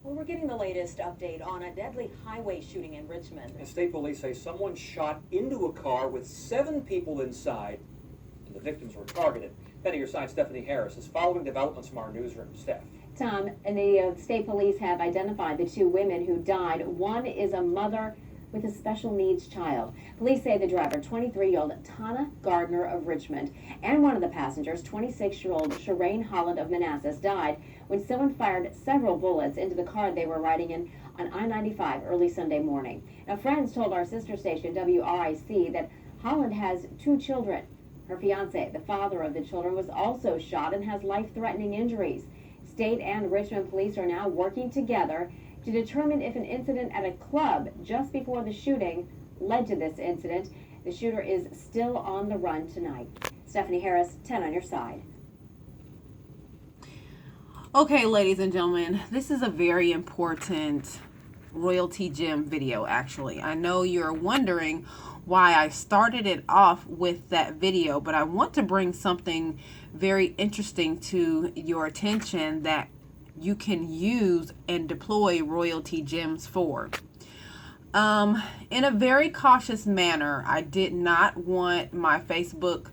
Well, we're getting the latest update on a deadly highway shooting in Richmond. The state police say someone shot into a car with 7 people inside, and the victims were targeted. Penny, your side, Stephanie Harris, is following developments from our newsroom. Steph. Tom, and the state police have identified the 2 women who died. One is a mother with a special needs child. Police say the driver, 23-year-old Tana Gardner of Richmond, and one of the passengers, 26-year-old Shireen Holland of Manassas, died when someone fired several bullets into the car they were riding in on I-95 early Sunday morning. Now, friends told our sister station, WRIC, that Holland has 2 children. Her fiance, the father of the children, was also shot and has life-threatening injuries. State and Richmond police are now working together to determine if an incident at a club just before the shooting led to this incident. The shooter is still on the run tonight. Stephanie Harris, 10 on your side. Okay, ladies and gentlemen, this is a very important Royaltie Gem video, actually. I know you're wondering why I started it off with that video, but I want to bring something very interesting to your attention that you can use and deploy Royaltie Gems for. In a very cautious manner, I did not want my Facebook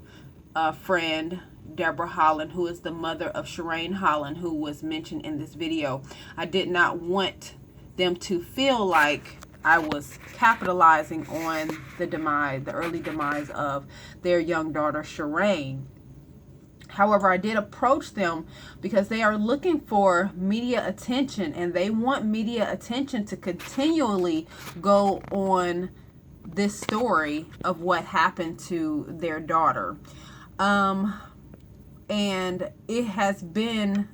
friend, Deborah Holland, who is the mother of Shireen Holland, who was mentioned in this video. I did not want them to feel like I was capitalizing on the early demise of their young daughter, Shireen. However, I did approach them because they are looking for media attention, and they want media attention to continually go on this story of what happened to their daughter. And it has been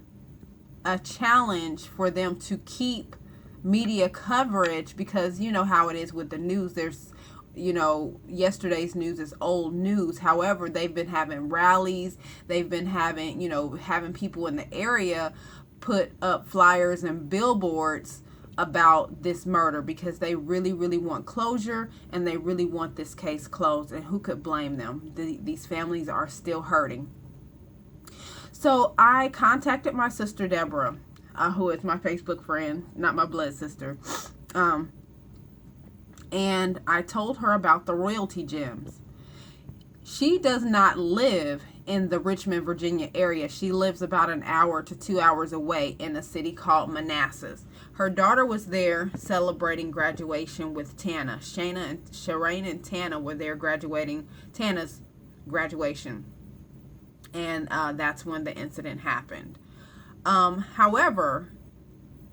a challenge for them to keep media coverage because you know how it is with the news. There's, yesterday's news is old news. However, they've been having rallies. They've been having, having people in the area put up flyers and billboards about this murder because they really, really want closure and they really want this case closed. And who could blame them? These families are still hurting. So I contacted my sister, Deborah, who is my Facebook friend, not my blood sister. And I told her about the Royaltie Gems. She does not live in the Richmond, Virginia area. She lives about an hour to 2 hours away in a city called Manassas. Her daughter was there celebrating graduation with Tana. Shireen and Tana were there graduating Tana's graduation. And that's when the incident happened. However,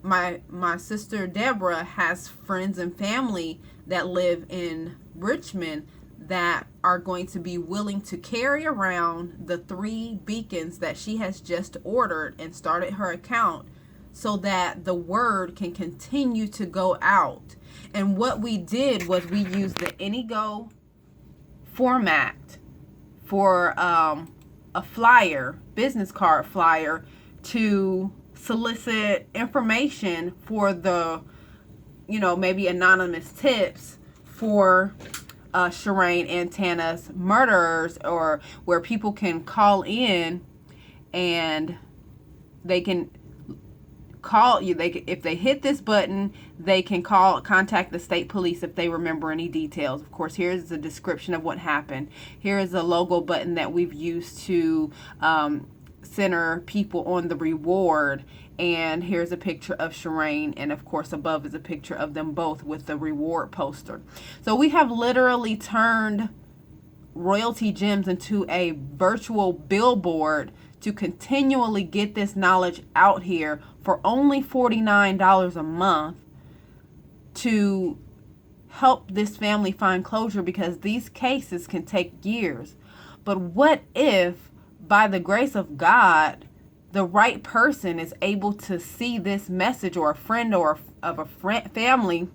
my sister Deborah has friends and family that live in Richmond that are going to be willing to carry around the 3 beacons that she has just ordered and started her account so that the word can continue to go out. And what we did was we used the inigo format for a flyer, business card flyer, to solicit information for the, maybe anonymous tips for Shireen and Tana's murderers, or where people can call in and they can call you. If they hit this button, they can contact the state police if they remember any details. Of course, here's the description of what happened. Here is a logo button that we've used to center people on the reward, and here's a picture of Shireen, and of course above is a picture of them both with the reward poster. So we have literally turned Royaltie Gems into a virtual billboard to continually get this knowledge out here for only $49 a month to help this family find closure, because these cases can take years. But what if, by the grace of God, the right person is able to see this message, or a friend or of a family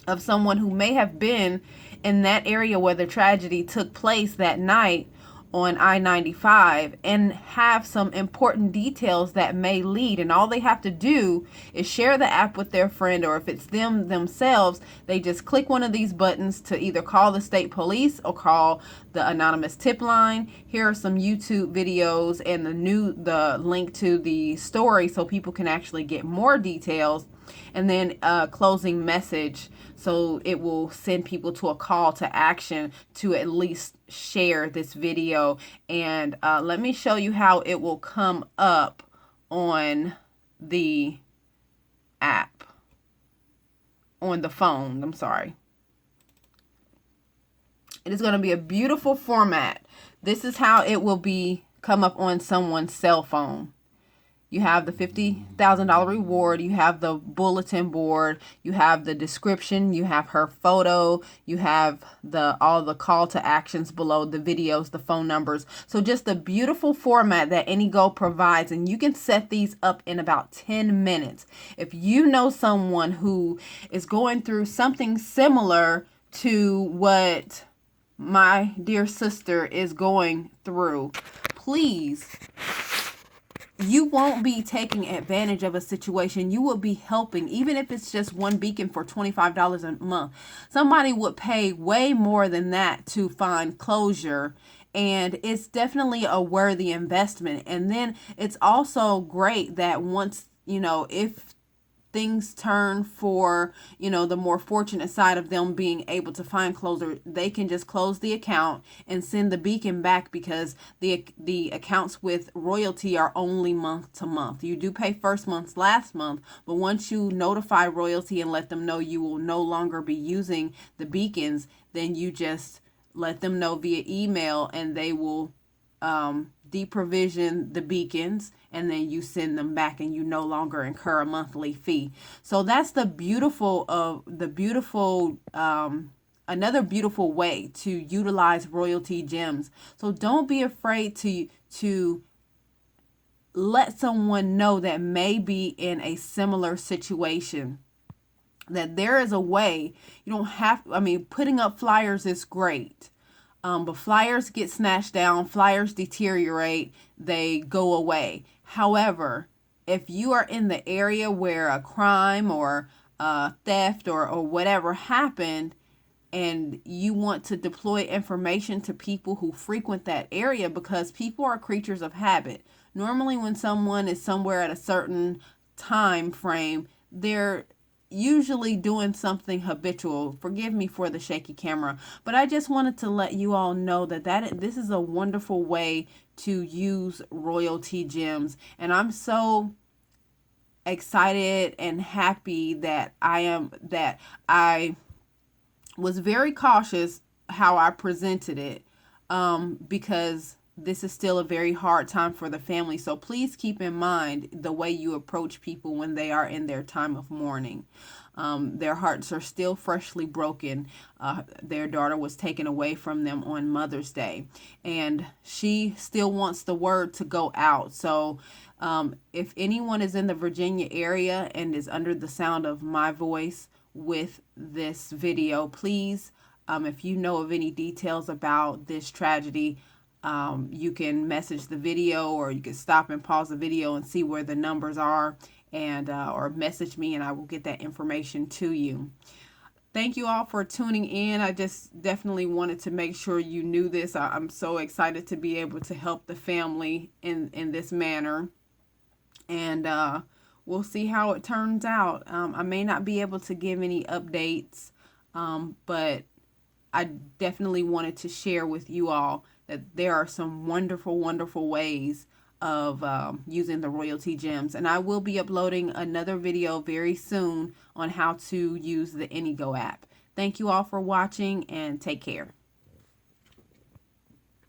of someone who may have been in that area where the tragedy took place that night on I-95, and have some important details that may lead, and all they have to do is share the app with their friend, or if it's them themselves, they just click one of these buttons to either call the state police or call the anonymous tip line. Here are some YouTube videos and the link to the story so people can actually get more details. and then a closing message, so it will send people to a call to action to at least share this video. And let me show you how it will come up on the app, on the phone, I'm sorry. It is going to be a beautiful format. This is how it will come up on someone's cell phone. You have the $50,000 reward, you have the bulletin board, you have the description, you have her photo, you have all the call to actions below, the videos, the phone numbers. So just a beautiful format that inigo provides, and you can set these up in about 10 minutes. If you know someone who is going through something similar to what my dear sister is going through, please, you won't be taking advantage of a situation. You will be helping, even if it's just one beacon for $25 a month. Somebody would pay way more than that to find closure, and it's definitely a worthy investment. And then it's also great that once, if things turn for, the more fortunate side of them being able to find closure, they can just close the account and send the beacon back, because the accounts with Royalty are only month to month. You do pay first month, last month, but once you notify Royalty and let them know you will no longer be using the beacons, then you just let them know via email, and they will deprovision the beacons, and then you send them back, and you no longer incur a monthly fee. So that's the beautiful another beautiful way to utilize Royaltie Gems. So don't be afraid to let someone know that may be in a similar situation, that there is a way. You don't have, putting up flyers is great. But flyers get snatched down, flyers deteriorate, they go away. However, if you are in the area where a crime or theft or whatever happened, and you want to deploy information to people who frequent that area, because people are creatures of habit. Normally when someone is somewhere at a certain time frame, they're usually doing something habitual. Forgive me for the shaky camera, but I just wanted to let you all know that this is a wonderful way to use Royaltie Gems. And I'm so excited and happy that I was very cautious how I presented it, because this is still a very hard time for the family. So please keep in mind the way you approach people when they are in their time of mourning. Their hearts are still freshly broken. Their daughter was taken away from them on Mother's Day, and she still wants the word to go out. So if anyone is in the Virginia area and is under the sound of my voice with this video, please, if you know of any details about this tragedy, you can message the video, or you can stop and pause the video and see where the numbers are, and or message me, and I will get that information to you. Thank you all for tuning in. I just definitely wanted to make sure you knew this. I'm so excited to be able to help the family in this manner, and we'll see how it turns out. I may not be able to give any updates, but I definitely wanted to share with you all that there are some wonderful, wonderful ways of using the Royaltie Gems. And I will be uploading another video very soon on how to use the Inigo app. Thank you all for watching, and take care.